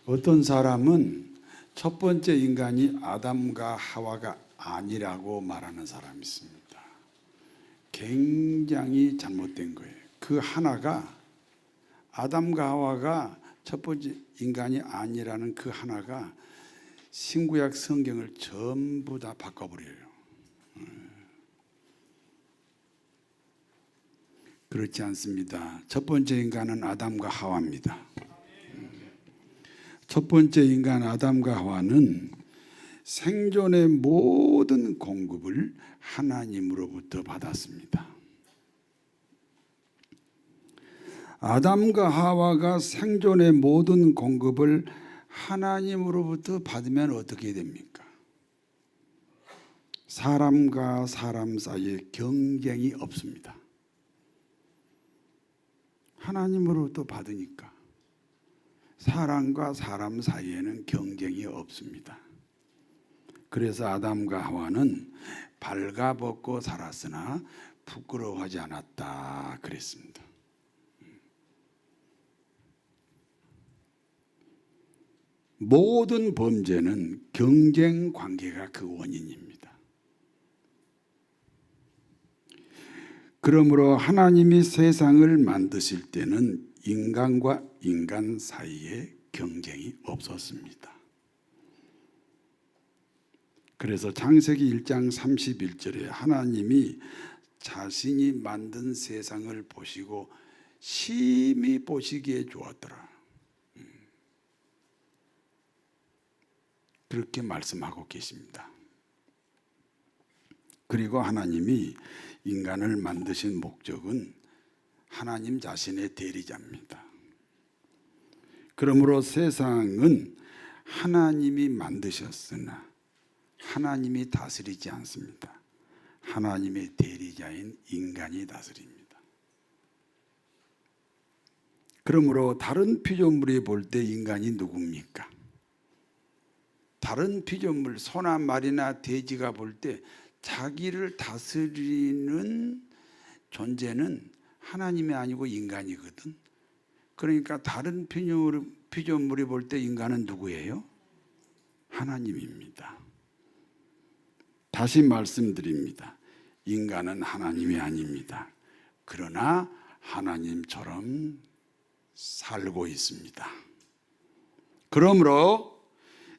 어떤 사람은 첫 번째 인간이 아담과 하와가 아니라고 말하는 사람이 있습니다. 굉장히 잘못된 거예요. 그 하나가 아담과 하와가 첫 번째 인간이 아니라는 그 하나가 신구약 성경을 전부 다 바꿔버려요. 그렇지 않습니다. 첫 번째 인간은 아담과 하와입니다. 첫 번째 인간 아담과 하와는 생존의 모든 공급을 하나님으로부터 받았습니다. 아담과 하와가 생존의 모든 공급을 하나님으로부터 받으면 어떻게 됩니까? 사람과 사람 사이에 경쟁이 없습니다. 하나님으로부터 받으니까 사람과 사람 사이에는 경쟁이 없습니다. 그래서 아담과 하와는 발가벗고 살았으나 부끄러워하지 않았다 그랬습니다. 모든 범죄는 경쟁 관계가 그 원인입니다. 그러므로 하나님이 세상을 만드실 때는 인간과 인간 사이에 경쟁이 없었습니다. 그래서 창세기 1장 31절에 하나님이 자신이 만든 세상을 보시고 심히 보시기에 좋았더라. 그렇게 말씀하고 계십니다. 그리고 하나님이 인간을 만드신 목적은 하나님 자신의 대리자입니다. 그러므로 세상은 하나님이 만드셨으나 하나님이 다스리지 않습니다. 하나님의 대리자인 인간이 다스립니다. 그러므로 다른 피조물이 볼 때 인간이 누굽니까? 다른 피조물, 소나 말이나 돼지가 볼 때 자기를 다스리는 존재는 하나님이 아니고 인간이거든. 그러니까 다른 피조물이 볼 때 인간은 누구예요? 하나님입니다. 다시 말씀드립니다. 인간은 하나님이 아닙니다. 그러나 하나님처럼 살고 있습니다. 그러므로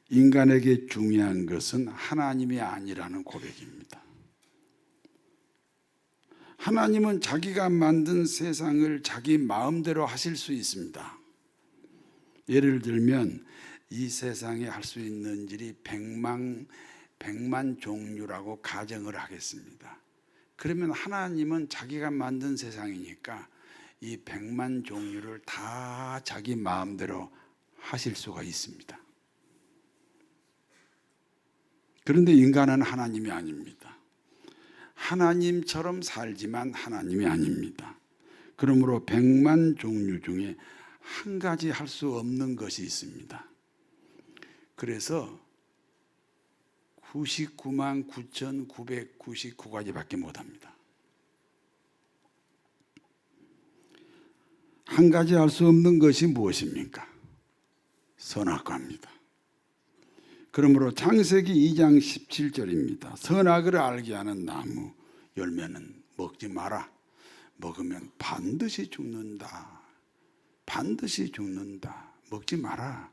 인간에게 중요한 것은 하나님이 아니라는 고백입니다. 하나님은 자기가 만든 세상을 자기 마음대로 하실 수 있습니다. 예를 들면 이 세상에 할 수 있는 일이 100만 종류라고 가정을 하겠습니다. 그러면 하나님은 자기가 만든 세상이니까 이 100만 종류를 다 자기 마음대로 하실 수가 있습니다. 그런데 인간은 하나님이 아닙니다. 하나님처럼 살지만 하나님이 아닙니다. 그러므로 100만 종류 중에 한 가지 할 수 없는 것이 있습니다. 그래서 99만 9,999가지밖에 못합니다. 한 가지 할 수 없는 것이 무엇입니까? 선악과입니다. 그러므로 창세기 2장 17절입니다. 선악을 알게 하는 나무 열매는 먹지 마라. 먹으면 반드시 죽는다. 반드시 죽는다. 먹지 마라.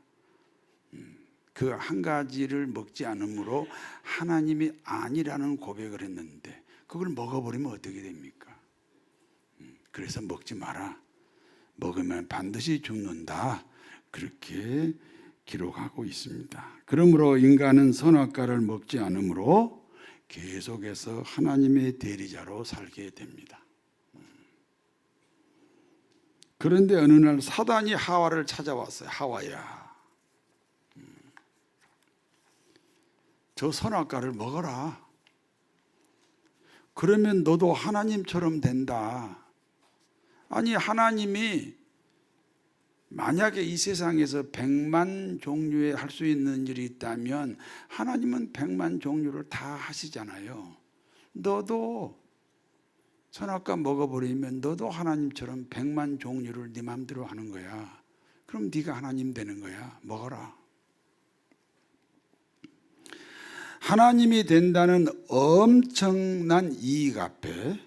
그 한 가지를 먹지 않으므로 하나님이 아니라는 고백을 했는데 그걸 먹어버리면 어떻게 됩니까? 그래서 먹지 마라. 먹으면 반드시 죽는다. 그렇게 기록하고 있습니다. 그러므로 인간은 선악과를 먹지 않으므로 계속해서 하나님의 대리자로 살게 됩니다. 그런데 어느 날 사단이 하와를 찾아왔어요. 하와야, 저 선악과를 먹어라. 그러면 너도 하나님처럼 된다. 아니, 하나님이 만약에 이 세상에서 100만 종류의 할 수 있는 일이 있다면 하나님은 100만 종류를 다 하시잖아요. 너도 선악과 먹어버리면 너도 하나님처럼 100만 종류를 네 마음대로 하는 거야. 그럼 네가 하나님 되는 거야. 먹어라. 하나님이 된다는 엄청난 이익 앞에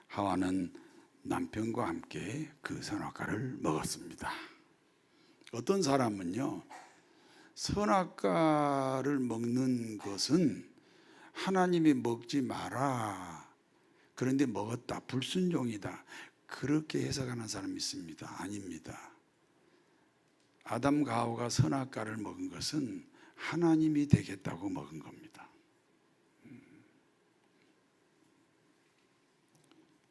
하와는 남편과 함께 그 선악과를 먹었습니다. 어떤 사람은요, 선악과를 먹는 것은 하나님이 먹지 마라, 그런데 먹었다, 불순종이다, 그렇게 해석하는 사람이 있습니다. 아닙니다. 아담과 하와가 선악과를 먹은 것은 하나님이 되겠다고 먹은 겁니다.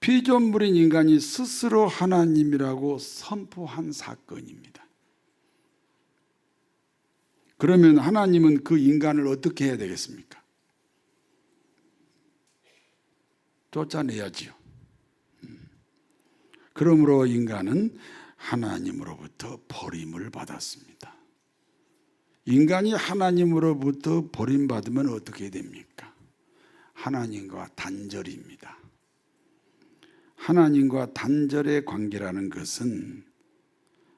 피조물인 인간이 스스로 하나님이라고 선포한 사건입니다. 그러면 하나님은 그 인간을 어떻게 해야 되겠습니까? 쫓아내야지요. 그러므로 인간은 하나님으로부터 버림을 받았습니다. 인간이 하나님으로부터 버림받으면 어떻게 됩니까? 하나님과 단절입니다. 하나님과 단절의 관계라는 것은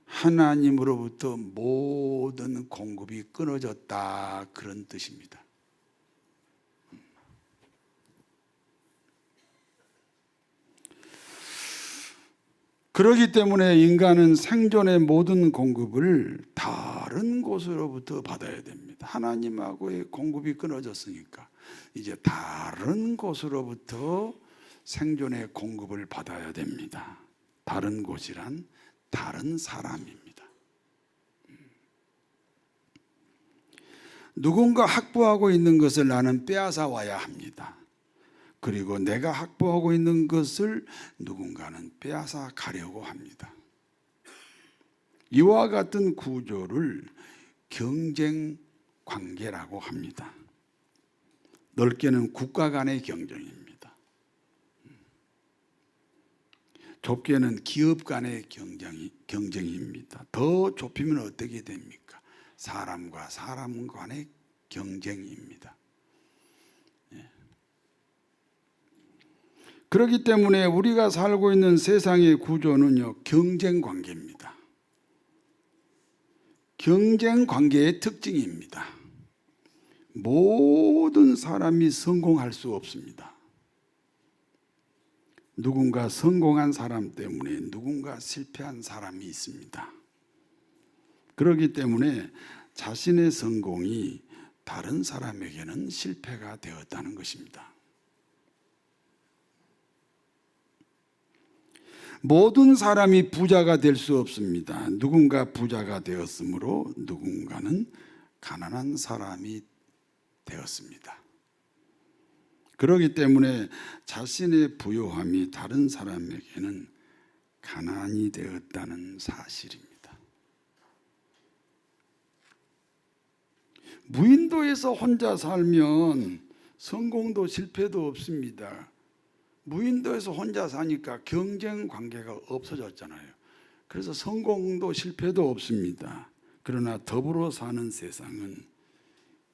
하나님으로부터 모든 공급이 끊어졌다, 그런 뜻입니다. 그렇기 때문에 인간은 생존의 모든 공급을 다른 곳으로부터 받아야 됩니다. 하나님하고의 공급이 끊어졌으니까 이제 다른 곳으로부터 생존의 공급을 받아야 됩니다. 다른 곳이란 다른 사람입니다. 누군가 확보하고 있는 것을 나는 빼앗아 와야 합니다. 그리고 내가 확보하고 있는 것을 누군가는 빼앗아 가려고 합니다. 이와 같은 구조를 경쟁 관계라고 합니다. 넓게는 국가 간의 경쟁입니다. 좁게는 기업 간의 경쟁입니다. 더 좁히면 어떻게 됩니까? 사람과 사람 간의 경쟁입니다. 그렇기 때문에 우리가 살고 있는 세상의 구조는요, 경쟁 관계입니다. 경쟁 관계의 특징입니다. 모든 사람이 성공할 수 없습니다. 누군가 성공한 사람 때문에 누군가 실패한 사람이 있습니다. 그렇기 때문에 자신의 성공이 다른 사람에게는 실패가 되었다는 것입니다. 모든 사람이 부자가 될 수 없습니다. 누군가 부자가 되었으므로 누군가는 가난한 사람이 되었습니다. 그렇기 때문에 자신의 부요함이 다른 사람에게는 가난이 되었다는 사실입니다. 무인도에서 혼자 살면 성공도 실패도 없습니다. 무인도에서 혼자 사니까 경쟁 관계가 없어졌잖아요. 그래서 성공도 실패도 없습니다. 그러나 더불어 사는 세상은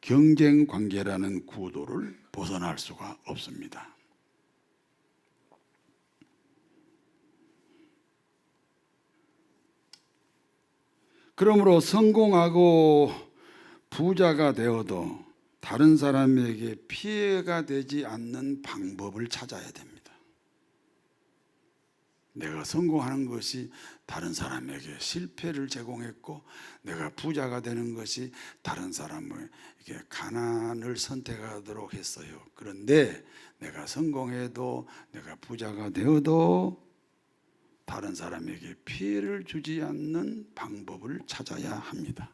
경쟁 관계라는 구도를 벗어날 수가 없습니다. 그러므로 성공하고 부자가 되어도 다른 사람에게 피해가 되지 않는 방법을 찾아야 됩니다. 내가 성공하는 것이 다른 사람에게 실패를 제공했고, 내가 부자가 되는 것이 다른 사람을 이렇게 가난을 선택하도록 했어요. 그런데 내가 성공해도, 내가 부자가 되어도 다른 사람에게 피해를 주지 않는 방법을 찾아야 합니다.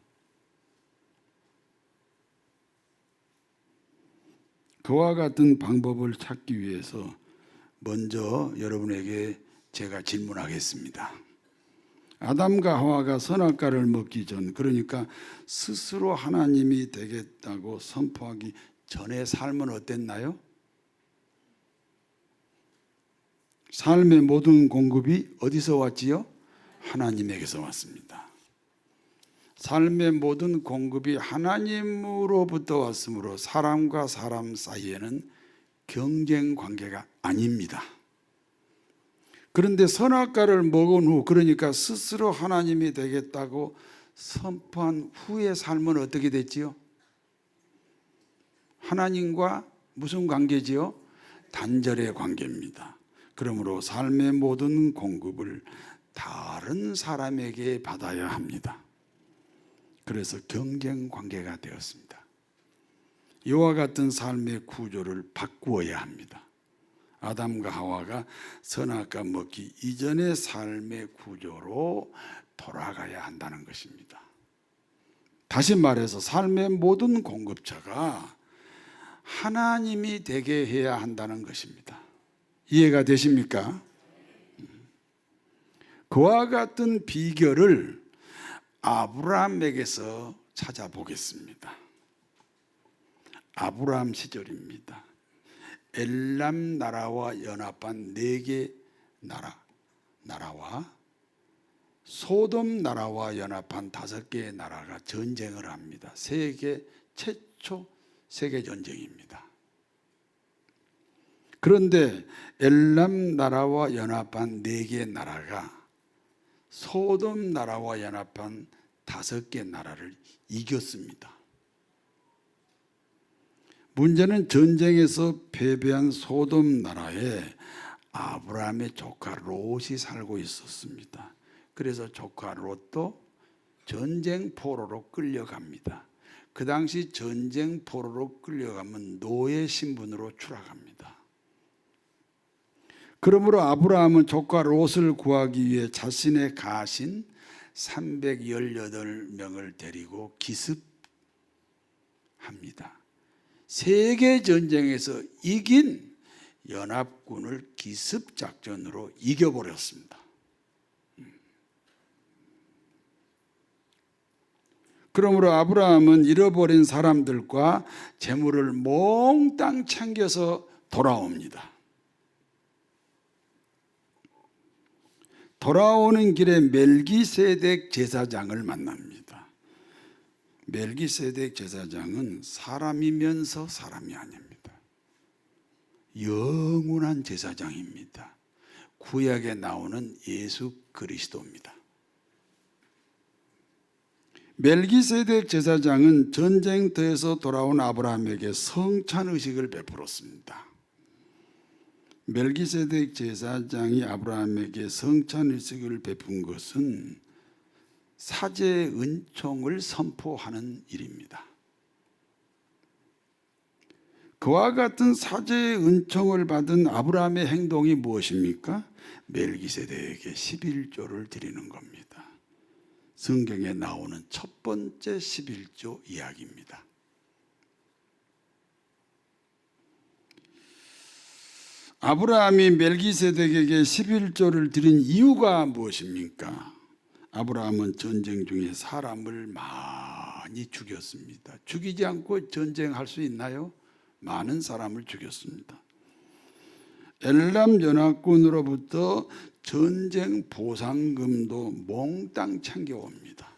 그와 같은 방법을 찾기 위해서 먼저 여러분에게 제가 질문하겠습니다. 아담과 하와가 선악과를 먹기 전, 그러니까 스스로 하나님이 되겠다고 선포하기 전의 삶은 어땠나요? 삶의 모든 공급이 어디서 왔지요? 하나님에게서 왔습니다. 삶의 모든 공급이 하나님으로부터 왔으므로 사람과 사람 사이에는 경쟁 관계가 아닙니다. 그런데 선악과를 먹은 후, 그러니까 스스로 하나님이 되겠다고 선포한 후의 삶은 어떻게 됐지요? 하나님과 무슨 관계지요? 단절의 관계입니다. 그러므로 삶의 모든 공급을 다른 사람에게 받아야 합니다. 그래서 경쟁 관계가 되었습니다. 이와 같은 삶의 구조를 바꾸어야 합니다. 아담과 하와가 선악과 먹기 이전의 삶의 구조로 돌아가야 한다는 것입니다. 다시 말해서 삶의 모든 공급처가 하나님이 되게 해야 한다는 것입니다. 이해가 되십니까? 그와 같은 비결을 아브라함에게서 찾아보겠습니다. 아브라함 시절입니다. 엘람 나라와 연합한 4개 나라와 소돔 나라와 연합한 5개의 나라가 전쟁을 합니다. 최초 세계 전쟁입니다. 그런데 엘람 나라와 연합한 4개 나라가 소돔 나라와 연합한 5개 나라를 이겼습니다. 문제는 전쟁에서 패배한 소돔 나라에 아브라함의 조카 롯이 살고 있었습니다. 그래서 조카 롯도 전쟁 포로로 끌려갑니다. 그 당시 전쟁 포로로 끌려가면 노예 신분으로 추락합니다. 그러므로 아브라함은 조카 롯을 구하기 위해 자신의 가신 318명을 데리고 기습합니다. 세계 전쟁에서 이긴 연합군을 기습작전으로 이겨버렸습니다. 그러므로 아브라함은 잃어버린 사람들과 재물을 몽땅 챙겨서 돌아옵니다. 돌아오는 길에 멜기세덱 제사장을 만납니다. 멜기세덱 제사장은 사람이면서 사람이 아닙니다. 영원한 제사장입니다. 구약에 나오는 예수 그리스도입니다. 멜기세덱 제사장은 전쟁터에서 돌아온 아브라함에게 성찬의식을 베풀었습니다. 멜기세덱 제사장이 아브라함에게 성찬의식을 베푼 것은 사제의 은총을 선포하는 일입니다. 그와 같은 사제의 은총을 받은 아브라함의 행동이 무엇입니까? 멜기세덱에게 11조를 드리는 겁니다. 성경에 나오는 첫 번째 11조 이야기입니다. 아브라함이 멜기세덱에게 11조를 드린 이유가 무엇입니까? 아브라함은 전쟁 중에 사람을 많이 죽였습니다. 죽이지 않고 전쟁할 수 있나요? 많은 사람을 죽였습니다. 엘람 연합군으로부터 전쟁 보상금도 몽땅 챙겨옵니다.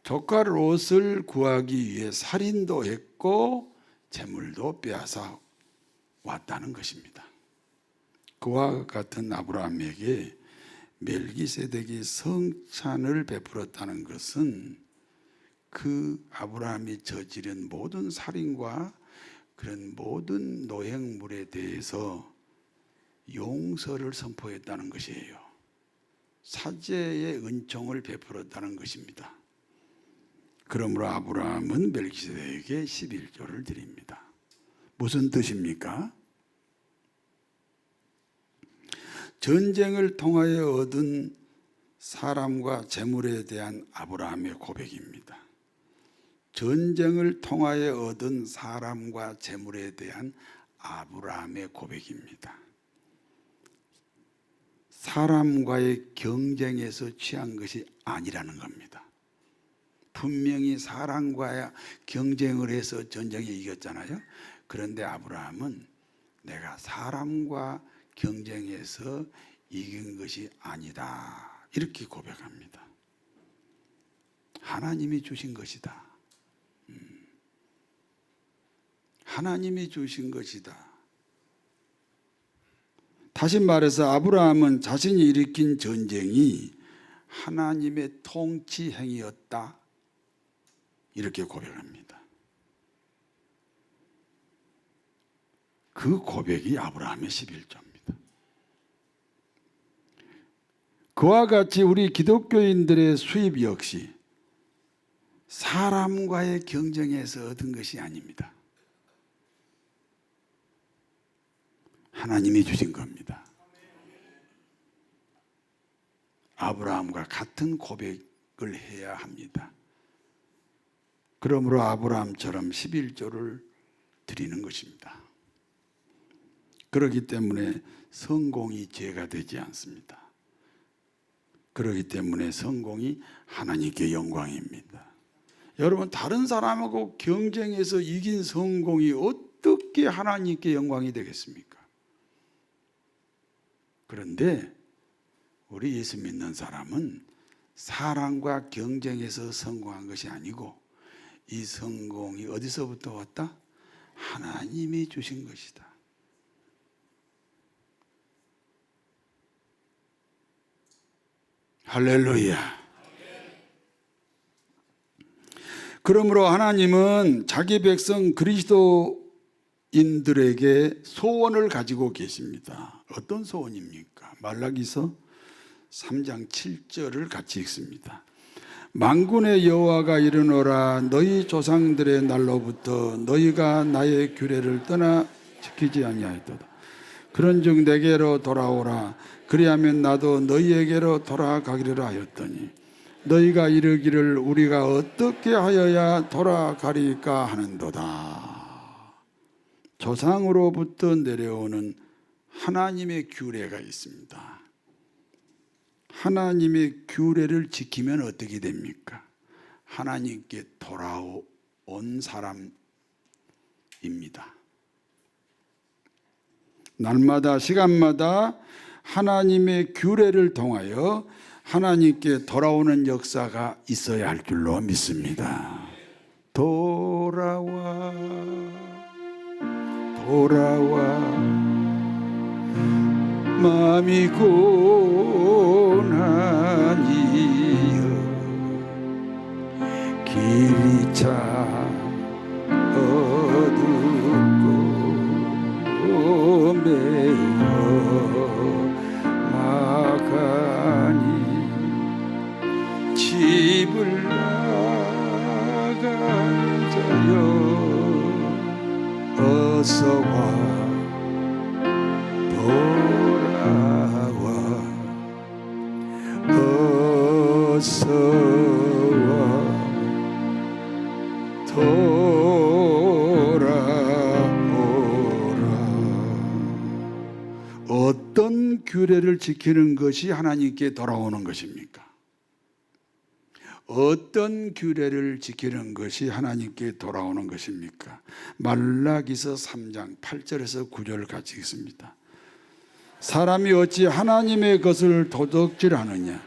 조카 롯을 구하기 위해 살인도 했고 재물도 빼앗아 왔다는 것입니다. 그와 같은 아브라함에게 멜기세덱이 성찬을 베풀었다는 것은 그 아브라함이 저지른 모든 살인과 그런 모든 노획물에 대해서 용서를 선포했다는 것이에요. 사제의 은총을 베풀었다는 것입니다. 그러므로 아브라함은 멜기세덱에게 11조를 드립니다. 무슨 뜻입니까? 전쟁을 통하여 얻은 사람과 재물에 대한 아브라함의 고백입니다. 전쟁을 통하여 얻은 사람과 재물에 대한 아브라함의 고백입니다. 사람과의 경쟁에서 취한 것이 아니라는 겁니다. 분명히 사람과의 경쟁을 해서 전쟁에 이겼잖아요. 그런데 아브라함은 내가 사람과 경쟁해서 이긴 것이 아니다, 이렇게 고백합니다. 하나님이 주신 것이다. 하나님이 주신 것이다. 다시 말해서 아브라함은 자신이 일으킨 전쟁이 하나님의 통치 행위였다, 이렇게 고백합니다. 그 고백이 아브라함의 11조입니다. 그와 같이 우리 기독교인들의 수입 역시 사람과의 경쟁에서 얻은 것이 아닙니다. 하나님이 주신 겁니다. 아브라함과 같은 고백을 해야 합니다. 그러므로 아브라함처럼 11조를 드리는 것입니다. 그렇기 때문에 성공이 죄가 되지 않습니다. 그렇기 때문에 성공이 하나님께 영광입니다. 여러분, 다른 사람하고 경쟁해서 이긴 성공이 어떻게 하나님께 영광이 되겠습니까? 그런데 우리 예수 믿는 사람은 사람과 경쟁해서 성공한 것이 아니고 이 성공이 어디서부터 왔다? 하나님이 주신 것이다. 할렐루야. 그러므로 하나님은 자기 백성 그리스도인들에게 소원을 가지고 계십니다. 어떤 소원입니까? 말라기서 3장 7절을 같이 읽습니다. 만군의 여호와가 이르노라, 너희 조상들의 날로부터 너희가 나의 규례를 떠나 지키지 아니하였도다. 그런즉 내게로 돌아오라. 그리하면 나도 너희에게로 돌아가기를 하였더니 너희가 이르기를 우리가 어떻게 하여야 돌아가리까 하는도다. 조상으로부터 내려오는 하나님의 규례가 있습니다. 하나님의 규례를 지키면 어떻게 됩니까? 하나님께 돌아온 사람입니다. 날마다 시간마다 하나님의 규례를 통하여 하나님께 돌아오는 역사가 있어야 할 줄로 믿습니다. 돌아와 돌아와 마음이 고난이여 길이 참 어둡고 매워 막하니 집을 나가자여 어서 와 돌아와 어서 와 돌아오라. 어떤 규례를 지키는 것이 하나님께 돌아오는 것입니까? 어떤 규례를 지키는 것이 하나님께 돌아오는 것입니까? 말라기서 3장 8절에서 9절 같이 읽습니다. 사람이 어찌 하나님의 것을 도둑질하느냐?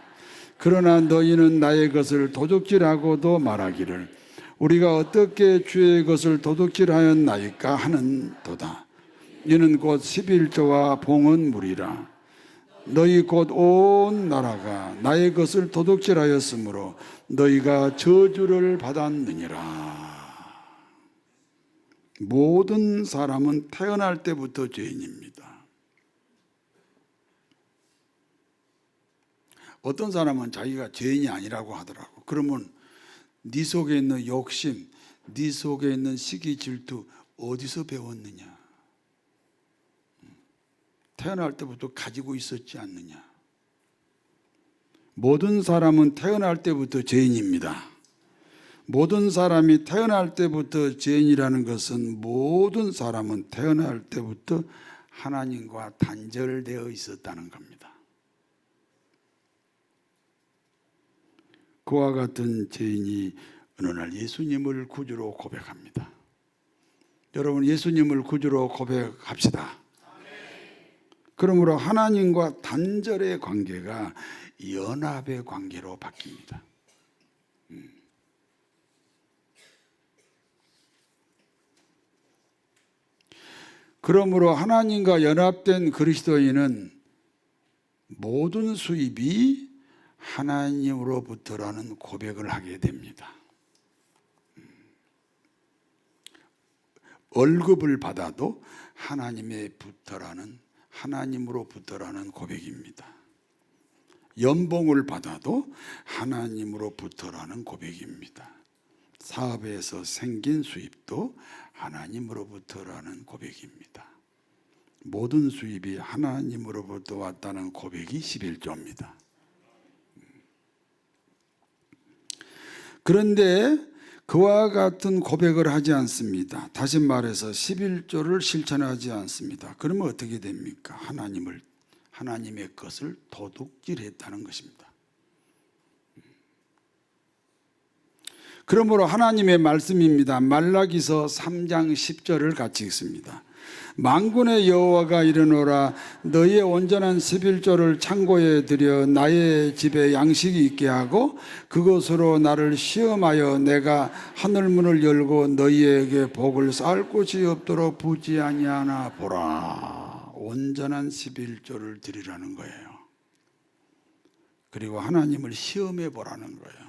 그러나 너희는 나의 것을 도둑질하고도 말하기를 우리가 어떻게 주의 것을 도둑질하였나이까 하는도다. 이는 곧 11조와 봉헌 물이라. 너희 곧 온 나라가 나의 것을 도둑질하였으므로 너희가 저주를 받았느니라. 모든 사람은 태어날 때부터 죄인입니다. 어떤 사람은 자기가 죄인이 아니라고 하더라고. 그러면 네 속에 있는 욕심, 네 속에 있는 시기 질투 어디서 배웠느냐? 태어날 때부터 가지고 있었지 않느냐? 모든 사람은 태어날 때부터 죄인입니다. 모든 사람이 태어날 때부터 죄인이라는 것은 모든 사람은 태어날 때부터 하나님과 단절되어 있었다는 겁니다. 그와 같은 죄인이 어느 날 예수님을 구주로 고백합니다. 여러분, 예수님을 구주로 고백합시다. 그러므로 하나님과 단절의 관계가 연합의 관계로 바뀝니다. 그러므로 하나님과 연합된 그리스도인은 모든 수입이 하나님으로부터라는 고백을 하게 됩니다. 월급을 받아도 하나님으로부터라는 고백입니다. 연봉을 받아도 하나님으로부터라는 고백입니다. 사업에서 생긴 수입도 하나님으로부터라는 고백입니다. 모든 수입이 하나님으로부터 왔다는 고백이 11조입니다. 그런데 그와 같은 고백을 하지 않습니다. 다시 말해서 11조를 실천하지 않습니다. 그러면 어떻게 됩니까? 하나님의 것을 도둑질했다는 것입니다. 그러므로 하나님의 말씀입니다. 말라기서 3장 10절을 같이 읽습니다. 만군의 여호와가 이르노라 너희의 온전한 11조를 창고에 들여 나의 집에 양식이 있게 하고 그것으로 나를 시험하여 내가 하늘문을 열고 너희에게 복을 쌓을 곳이 없도록 부지 아니하나 보라. 온전한 11조를 드리라는 거예요. 그리고 하나님을 시험해 보라는 거예요.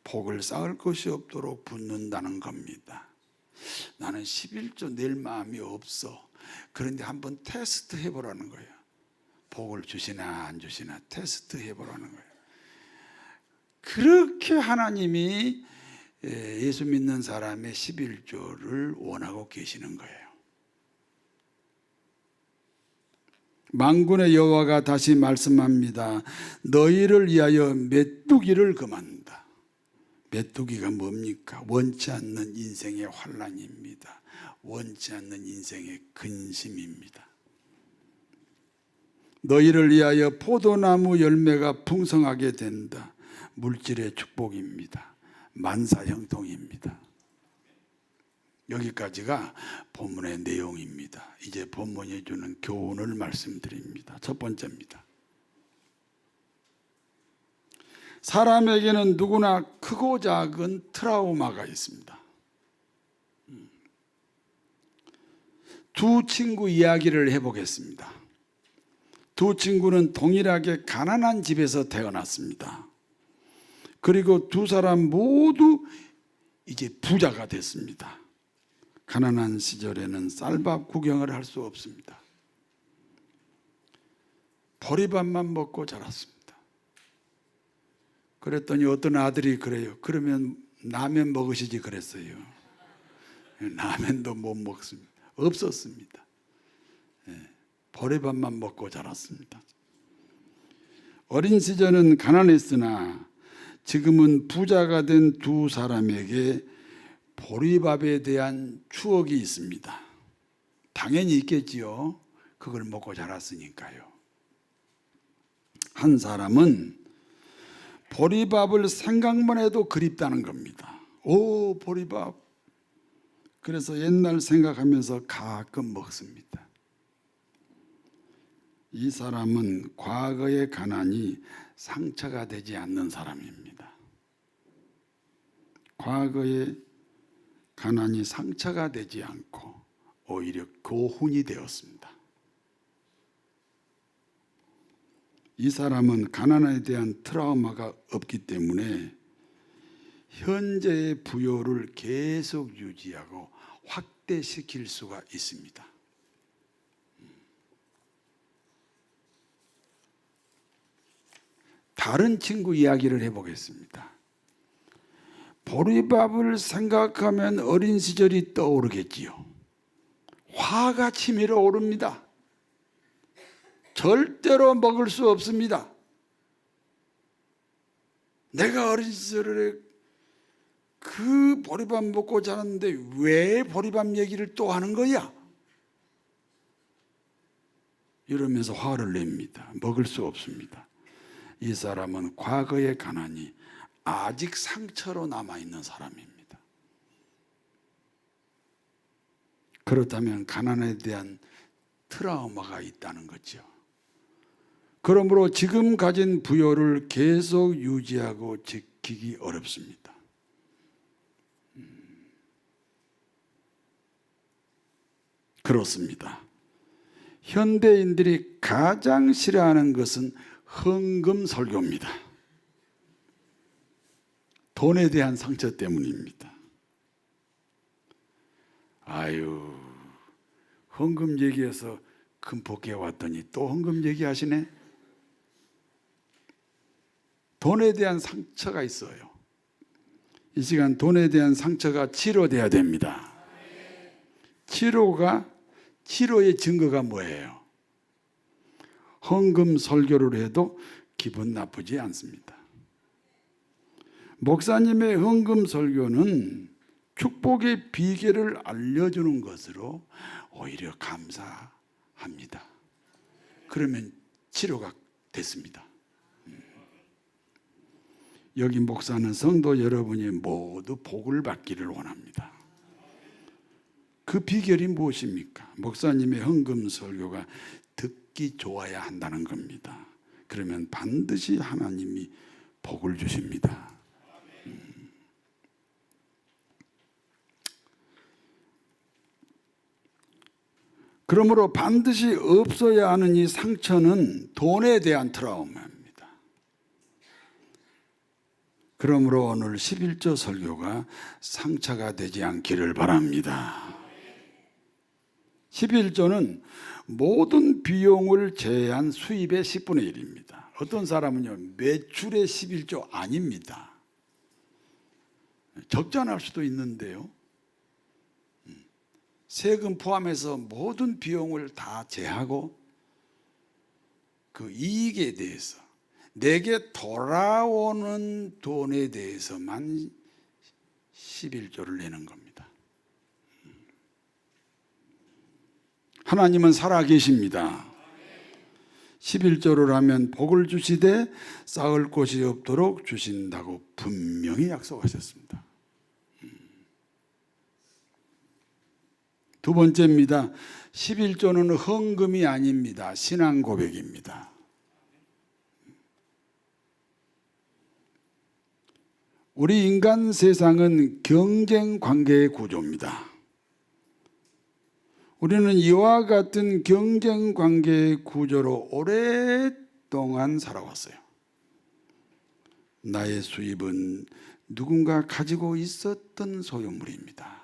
복을 쌓을 것이 없도록 붙는다는 겁니다. 나는 11조 낼 마음이 없어. 그런데 한번 테스트 해보라는 거예요. 복을 주시나 안 주시나 테스트 해보라는 거예요. 그렇게 하나님이 예수 믿는 사람의 11조를 원하고 계시는 거예요. 만군의 여호와가 다시 말씀합니다. 너희를 위하여 메뚜기를 금한다. 메뚜기가 뭡니까? 원치 않는 인생의 환난입니다. 원치 않는 인생의 근심입니다. 너희를 위하여 포도나무 열매가 풍성하게 된다. 물질의 축복입니다. 만사형통입니다. 여기까지가 본문의 내용입니다. 이제 본문이 주는 교훈을 말씀드립니다. 첫 번째입니다. 사람에게는 누구나 크고 작은 트라우마가 있습니다. 두 친구 이야기를 해보겠습니다. 두 친구는 동일하게 가난한 집에서 태어났습니다. 그리고 두 사람 모두 이제 부자가 됐습니다. 가난한 시절에는 쌀밥 구경을 할 수 없습니다. 보리밥만 먹고 자랐습니다. 그랬더니 어떤 아들이 그래요. 그러면 라면 먹으시지 그랬어요. 라면도 못 먹습니다. 없었습니다. 보리밥만 먹고 자랐습니다. 어린 시절은 가난했으나 지금은 부자가 된 두 사람에게 보리밥에 대한 추억이 있습니다. 당연히 있겠지요. 그걸 먹고 자랐으니까요. 한 사람은 보리밥을 생각만 해도 그립다는 겁니다. 오, 보리밥. 그래서 옛날 생각하면서 가끔 먹습니다. 이 사람은 과거의 가난이 상처가 되지 않는 사람입니다. 과거의 가난이 상처가 되지 않고 오히려 교훈이 되었습니다. 이 사람은 가난에 대한 트라우마가 없기 때문에 현재의 부요를 계속 유지하고 확대시킬 수가 있습니다. 다른 친구 이야기를 해보겠습니다. 보리밥을 생각하면 어린 시절이 떠오르겠지요. 화가 치밀어 오릅니다. 절대로 먹을 수 없습니다. 내가 어린 시절에 그 보리밥 먹고 자랐는데 왜 보리밥 얘기를 또 하는 거야? 이러면서 화를 냅니다. 먹을 수 없습니다. 이 사람은 과거의 가난이 아직 상처로 남아있는 사람입니다. 그렇다면 가난에 대한 트라우마가 있다는 거죠. 그러므로 지금 가진 부요를 계속 유지하고 지키기 어렵습니다. 그렇습니다. 현대인들이 가장 싫어하는 것은 헌금 설교입니다. 돈에 대한 상처 때문입니다. 아유, 헌금 얘기해서 금폭에 왔더니 또 헌금 얘기하시네. 돈에 대한 상처가 있어요. 이 시간 돈에 대한 상처가 치료돼야 됩니다. 치료의 증거가 뭐예요? 헌금 설교를 해도 기분 나쁘지 않습니다. 목사님의 헌금 설교는 축복의 비결을 알려주는 것으로 오히려 감사합니다. 그러면 치료가 됐습니다. 여기 목사는 성도 여러분이 모두 복을 받기를 원합니다. 그 비결이 무엇입니까? 목사님의 헌금 설교가 듣기 좋아야 한다는 겁니다. 그러면 반드시 하나님이 복을 주십니다. 그러므로 반드시 없어야 하는 이 상처는 돈에 대한 트라우마입니다. 그러므로 오늘 11조 설교가 상처가 되지 않기를 바랍니다. 11조는 모든 비용을 제외한 수입의 10분의 1입니다. 어떤 사람은요, 매출의 11조 아닙니다. 적자날 수도 있는데요. 세금 포함해서 모든 비용을 다 제하고 그 이익에 대해서 내게 돌아오는 돈에 대해서만 11조를 내는 겁니다. 하나님은 살아계십니다. 11조를 하면 복을 주시되 쌓을 곳이 없도록 주신다고 분명히 약속하셨습니다. 두 번째입니다. 11조는 헌금이 아닙니다. 신앙 고백입니다. 우리 인간 세상은 경쟁 관계의 구조입니다. 우리는 이와 같은 경쟁 관계의 구조로 오랫동안 살아왔어요. 나의 수입은 누군가 가지고 있었던 소유물입니다.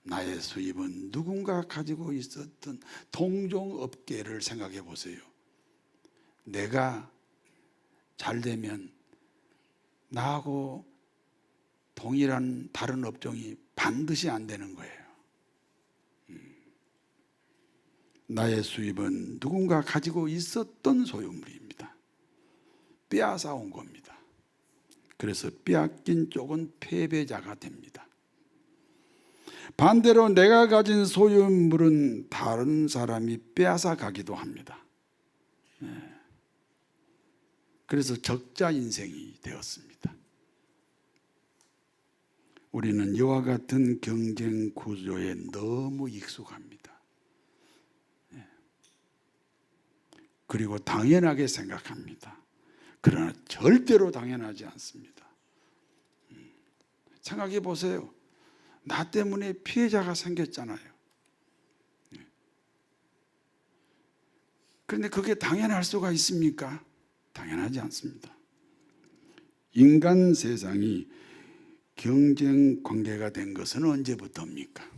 나의 수입은 누군가 가지고 있었던 동종업계를 생각해 보세요. 내가 잘 되면 나하고 동일한 다른 업종이 반드시 안 되는 거예요. 나의 수입은 누군가 가지고 있었던 소유물입니다. 빼앗아 온 겁니다. 그래서 빼앗긴 쪽은 패배자가 됩니다. 반대로 내가 가진 소유물은 다른 사람이 빼앗아 가기도 합니다. 그래서 적자 인생이 되었습니다. 우리는 이와 같은 경쟁 구조에 너무 익숙합니다. 그리고 당연하게 생각합니다. 그러나 절대로 당연하지 않습니다. 생각해 보세요. 나 때문에 피해자가 생겼잖아요. 그런데 그게 당연할 수가 있습니까? 당연하지 않습니다. 인간 세상이 경쟁 관계가 된 것은 언제부터입니까?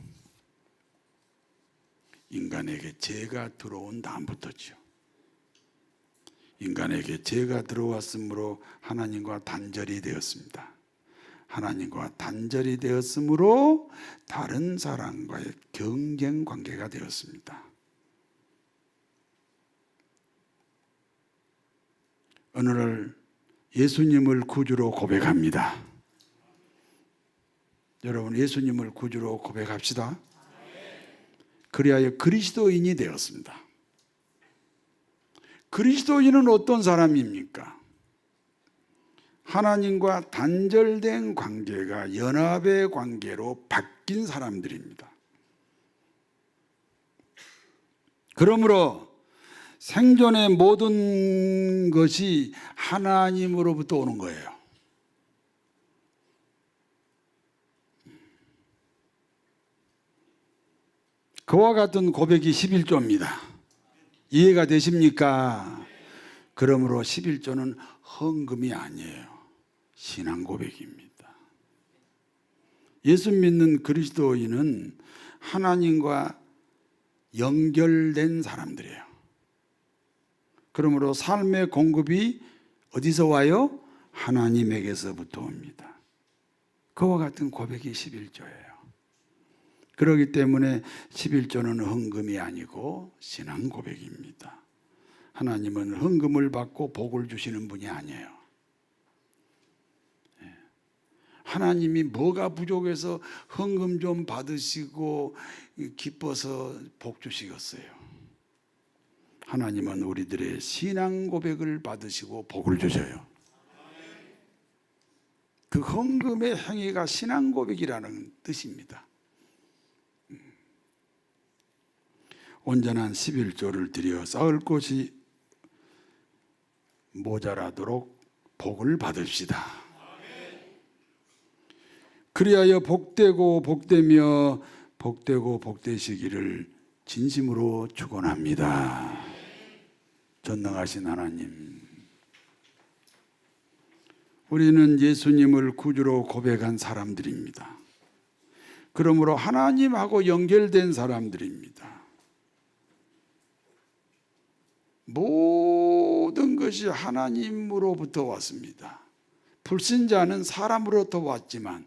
인간에게 죄가 들어온 다음부터죠. 인간에게 죄가 들어왔으므로 하나님과 단절이 되었습니다. 하나님과 단절이 되었으므로 다른 사람과의 경쟁 관계가 되었습니다. 오늘 예수님을 구주로 고백합니다. 여러분, 예수님을 구주로 고백합시다. 그리하여 그리스도인이 되었습니다. 그리스도인은 어떤 사람입니까? 하나님과 단절된 관계가 연합의 관계로 바뀐 사람들입니다. 그러므로 생존의 모든 것이 하나님으로부터 오는 거예요. 그와 같은 고백이 11조입니다. 이해가 되십니까? 그러므로 11조는 헌금이 아니에요. 신앙 고백입니다. 예수 믿는 그리스도인은 하나님과 연결된 사람들이에요. 그러므로 삶의 공급이 어디서 와요? 하나님에게서부터 옵니다. 그와 같은 고백이 11조예요. 그렇기 때문에 11조는 헌금이 아니고 신앙 고백입니다. 하나님은 헌금을 받고 복을 주시는 분이 아니에요. 하나님이 뭐가 부족해서 헌금 좀 받으시고 기뻐서 복 주시겠어요? 하나님은 우리들의 신앙 고백을 받으시고 복을 주셔요. 그 헌금의 행위가 신앙 고백이라는 뜻입니다. 온전한 11조를 드려 쌓을 곳이 모자라도록 복을 받읍시다. 그리하여 복되고 복되며 복되고 복되시기를 진심으로 축원합니다. 전능하신 하나님, 우리는 예수님을 구주로 고백한 사람들입니다. 그러므로 하나님하고 연결된 사람들입니다. 모든 것이 하나님으로부터 왔습니다. 불신자는 사람으로부터 왔지만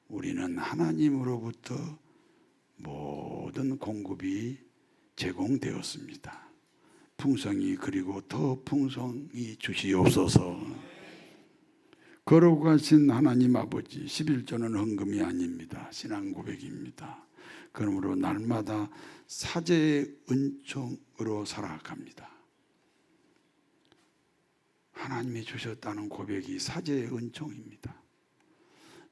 우리는 하나님으로부터 모든 공급이 제공되었습니다. 풍성히 그리고 더 풍성히 주시옵소서. 거룩하신 하나님 아버지, 11조는 헌금이 아닙니다. 신앙 고백입니다. 그러므로 날마다 사제의 은총으로 살아갑니다. 하나님이 주셨다는 고백이 사제의 은총입니다.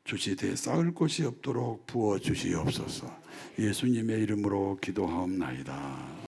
주시되 쌓을 곳이 없도록 부어 주시옵소서. 예수님의 이름으로 기도하옵나이다.